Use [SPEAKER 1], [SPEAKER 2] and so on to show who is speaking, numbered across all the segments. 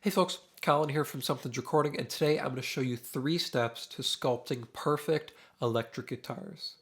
[SPEAKER 1] Hey folks, Colin here from Something's Recording, and today I'm going to show you 3 steps to sculpting perfect electric guitars.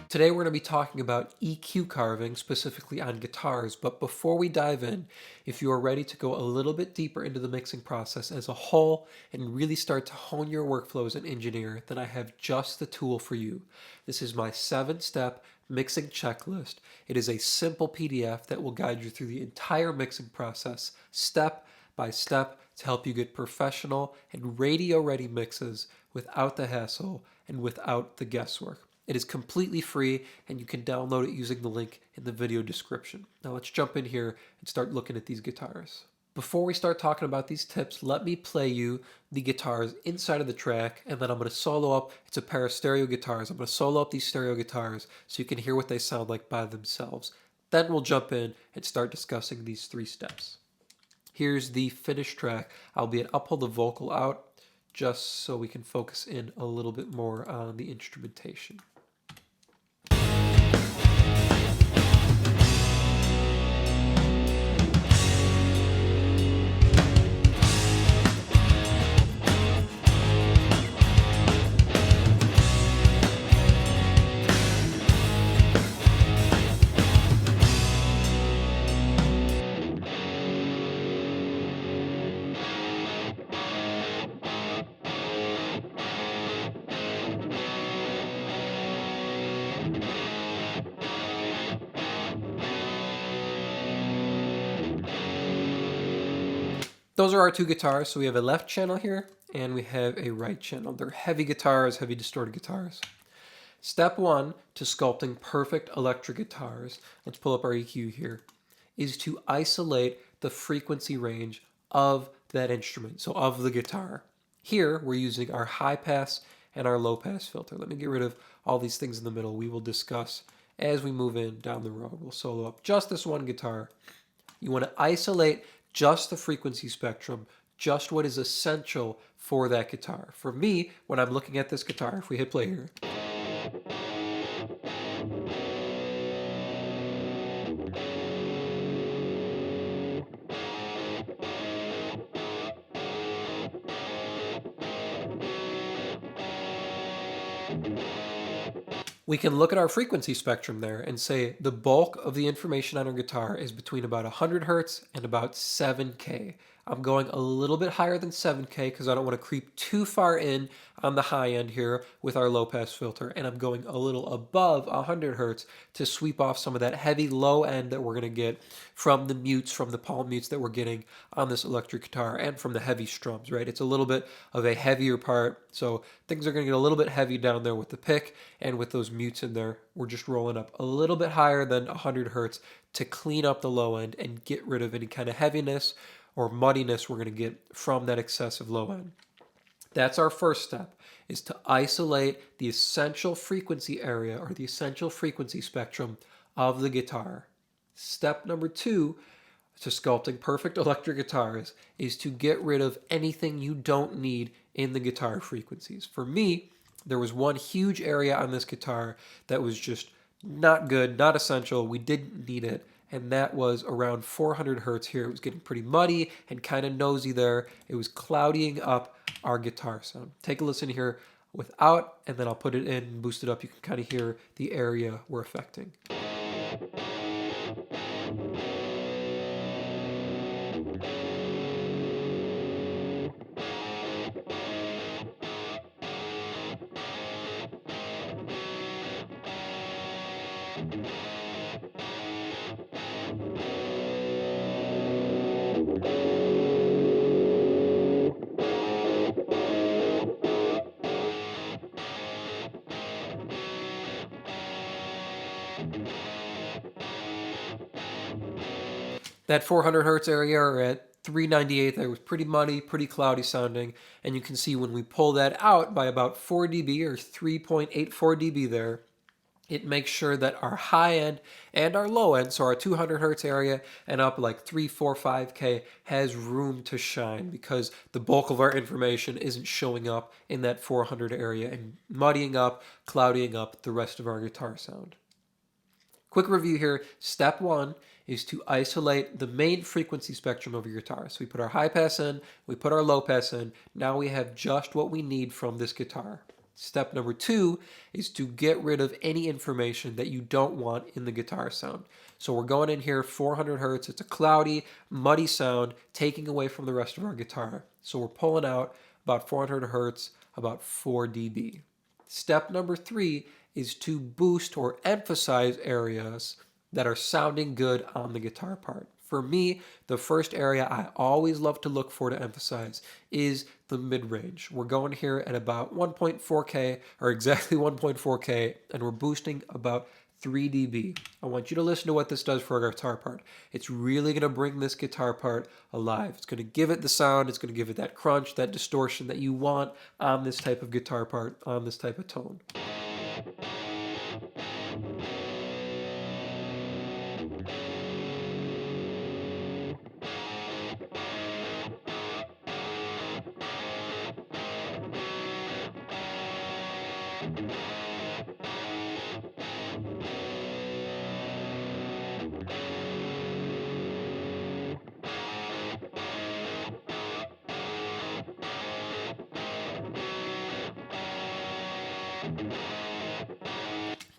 [SPEAKER 1] Today we're going to be talking about EQ carving, specifically on guitars, but before we dive in, if you are ready to go a little bit deeper into the mixing process as a whole and really start to hone your workflow as an engineer, then I have just the tool for you. This is my 7-step mixing checklist. It is a simple PDF that will guide you through the entire mixing process, step by step, to help you get professional and radio-ready mixes without the hassle and without the guesswork. It is completely free and you can download it using the link in the video description. Now let's jump in here and start looking at these guitars. Before we start talking about these tips, let me play you the guitars inside of the track, and then I'm going to solo up. It's a pair of stereo guitars. I'm going to solo up these stereo guitars so you can hear what they sound like by themselves. Then we'll jump in and start discussing these 3 steps. Here's the finished track, albeit I'll pull the vocal out just so we can focus in a little bit more on the instrumentation. Those are our 2 guitars. So we have a left channel here and we have a right channel. They're heavy guitars, heavy distorted guitars. Step 1 to sculpting perfect electric guitars, let's pull up our EQ here, is to isolate the frequency range of that instrument, so of the guitar. Here we're using our high pass and our low pass filter. Let me get rid of all these things in the middle. We will discuss as we move in down the road. We'll solo up just this one guitar. You want to isolate just the frequency spectrum, just what is essential for that guitar. For me, when I'm looking at this guitar, if we hit play here, we can look at our frequency spectrum there and say the bulk of the information on our guitar is between about 100 hertz and about 7K. I'm going a little bit higher than 7K because I don't want to creep too far in on the high end here with our low pass filter, and I'm going a little above 100 hertz to sweep off some of that heavy low end that we're going to get from the mutes, from the palm mutes that we're getting on this electric guitar, and from the heavy strums, right? It's a little bit of a heavier part, so things are going to get a little bit heavy down there with the pick and with those mutes in there. We're just rolling up a little bit higher than 100 hertz to clean up the low end and get rid of any kind of heaviness or muddiness we're going to get from that excessive low end. That's our first step, is to isolate the essential frequency area or the essential frequency spectrum of the guitar. Step number 2 to sculpting perfect electric guitars is to get rid of anything you don't need in the guitar frequencies. For me, there was one huge area on this guitar that was just not good, not essential. We didn't need it, and that was around 400 hertz here. It was getting pretty muddy and kind of nosy there. It was cloudying up our guitar sound. Take a listen here without, and then I'll put it in and boost it up. You can kind of hear the area we're affecting. That 400 hertz area, or at 398, that was pretty muddy, pretty cloudy sounding, and you can see when we pull that out by about 4 dB or 3.84 dB there, it makes sure that our high end and our low end, so our 200 hertz area and up like 3, 4, 5K, has room to shine because the bulk of our information isn't showing up in that 400 area and muddying up, cloudying up the rest of our guitar sound. Quick review here. Step 1 is to isolate the main frequency spectrum of your guitar. So we put our high pass in, we put our low pass in. Now we have just what we need from this guitar. Step number 2 is to get rid of any information that you don't want in the guitar sound. So we're going in here 400 hertz. It's a cloudy, muddy sound, taking away from the rest of our guitar. So we're pulling out about 400 hertz, about 4 dB. Step number 3 is to boost or emphasize areas that are sounding good on the guitar part. For me, the first area I always love to look for to emphasize is the mid-range. We're going here at about 1.4K, or exactly 1.4K, and we're boosting about 3 dB. I want you to listen to what this does for our guitar part. It's really going to bring this guitar part alive. It's going to give it the sound, it's going to give it that crunch, that distortion that you want on this type of guitar part, on this type of tone.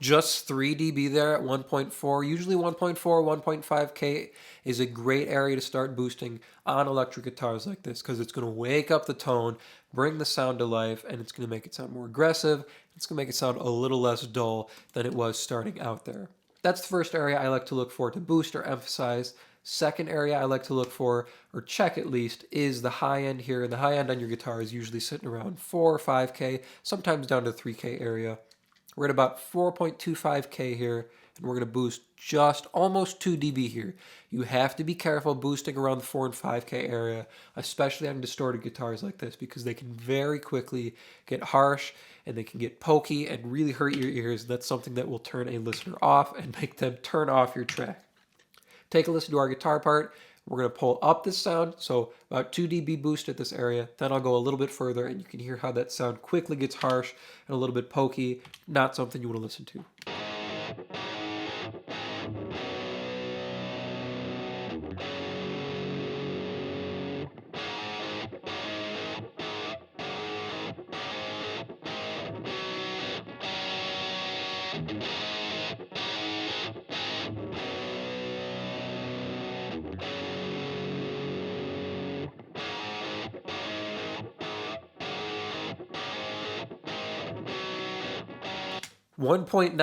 [SPEAKER 1] Just 3 dB there at 1.4. Usually 1.4, 1.5K is a great area to start boosting on electric guitars like this because it's going to wake up the tone, bring the sound to life, and it's going to make it sound more aggressive. It's going to make it sound a little less dull than it was starting out there. That's the first area I like to look for to boost or emphasize. Second area I like to look for, or check at least, is the high end here. The high end on your guitar is usually sitting around 4 or 5K, sometimes down to 3K area. We're at about 4.25K here, and we're going to boost just almost 2 dB here. You have to be careful boosting around the 4 and 5K area, especially on distorted guitars like this, because they can very quickly get harsh and they can get pokey and really hurt your ears. That's something that will turn a listener off and make them turn off your track. Take a listen to our guitar part. We're going to pull up this sound, so about 2 dB boost at this area. Then I'll go a little bit further, and you can hear how that sound quickly gets harsh and a little bit pokey. Not something you want to listen to. 1.92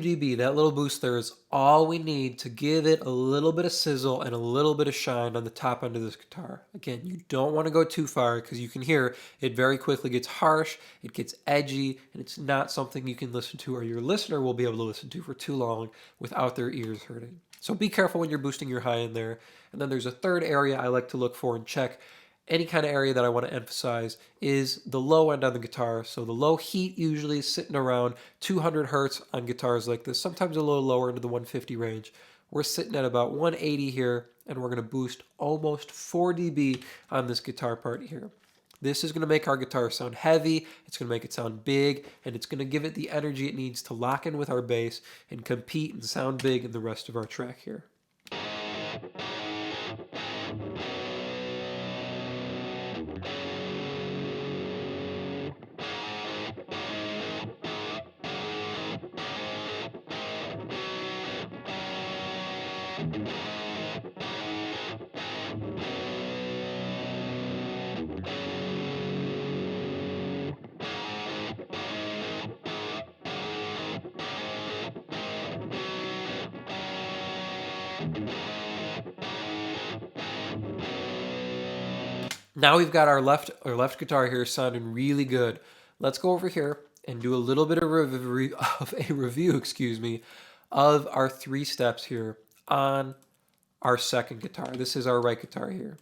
[SPEAKER 1] dB, that little boost there is all we need to give it a little bit of sizzle and a little bit of shine on the top end of this guitar. Again, you don't want to go too far because you can hear it very quickly gets harsh, it gets edgy, and it's not something you can listen to or your listener will be able to listen to for too long without their ears hurting. So be careful when you're boosting your high end there. And then there's a third area I like to look for and check. Any kind of area that I want to emphasize is the low end on the guitar. So the low heat usually is sitting around 200 hertz on guitars like this, sometimes a little lower into the 150 range. We're sitting at about 180 here, and we're going to boost almost 4 dB on this guitar part here. This is going to make our guitar sound heavy, it's going to make it sound big, and it's going to give it the energy it needs to lock in with our bass and compete and sound big in the rest of our track here. Now we've got our left guitar here sounding really good. Let's go over here and do a little bit of a review, of our 3 steps here on our second guitar. This is our right guitar here.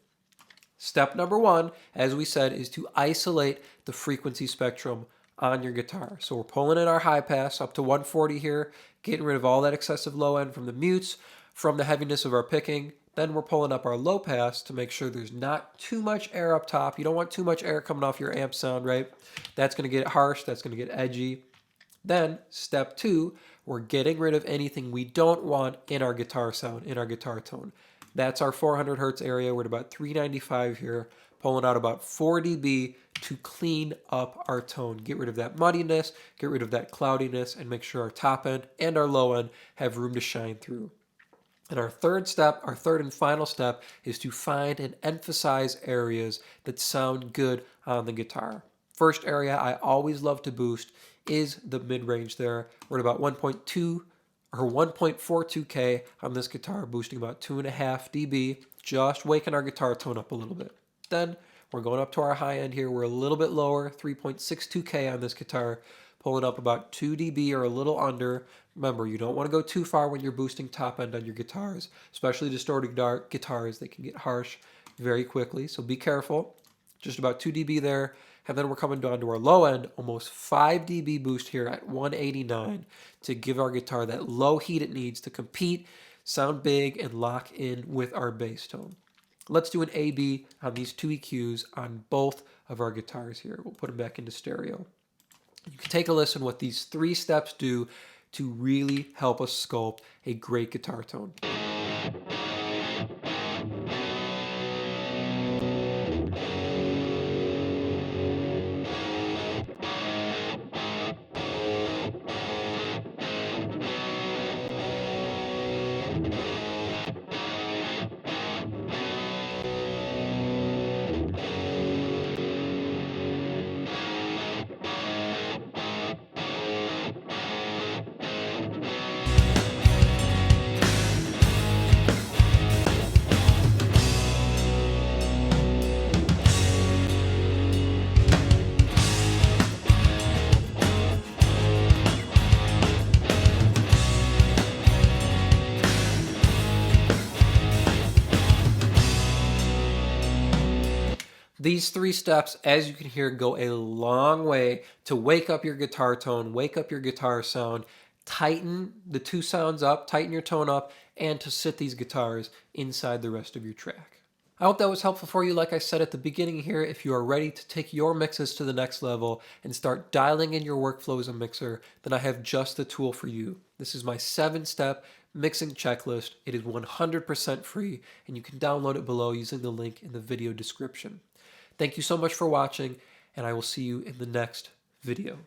[SPEAKER 1] Step number 1, as we said, is to isolate the frequency spectrum on your guitar. So we're pulling in our high pass up to 140 here, getting rid of all that excessive low end from the mutes, from the heaviness of our picking. Then we're pulling up our low pass to make sure there's not too much air up top. You don't want too much air coming off your amp sound, right? That's going to get harsh, that's going to get edgy. Then, step 2, We're getting rid of anything we don't want in our guitar sound, in our guitar tone. That's our 400 hertz area. We're at about 395 here, pulling out about 4 dB to clean up our tone. Get rid of that muddiness, get rid of that cloudiness, and make sure our top end and our low end have room to shine through. And our third step, our third and final step, is to find and emphasize areas that sound good on the guitar. First area I always love to boost is the mid-range there. We're at about 1.2 or 1.42K on this guitar, boosting about 2.5 dB, just waking our guitar tone up a little bit. Then we're going up to our high end here. We're a little bit lower, 3.62K on this guitar, pulling up about 2 dB or a little under. Remember, you don't want to go too far when you're boosting top end on your guitars, especially distorted guitars. They can get harsh very quickly, so be careful. Just about 2 dB there. And then we're coming down to our low end, almost 5 dB boost here at 189 to give our guitar that low heat it needs to compete, sound big, and lock in with our bass tone. Let's do an A-B on these two EQs on both of our guitars here. We'll put them back into stereo. You can take a listen what these 3 steps do to really help us sculpt a great guitar tone. These 3 steps, as you can hear, go a long way to wake up your guitar tone, wake up your guitar sound, tighten the 2 sounds up, tighten your tone up, and to sit these guitars inside the rest of your track. I hope that was helpful for you. Like I said at the beginning here, if you are ready to take your mixes to the next level and start dialing in your workflow as a mixer, then I have just the tool for you. This is my 7-step mixing checklist. It is 100% free, and you can download it below using the link in the video description. Thank you so much for watching, and I will see you in the next video.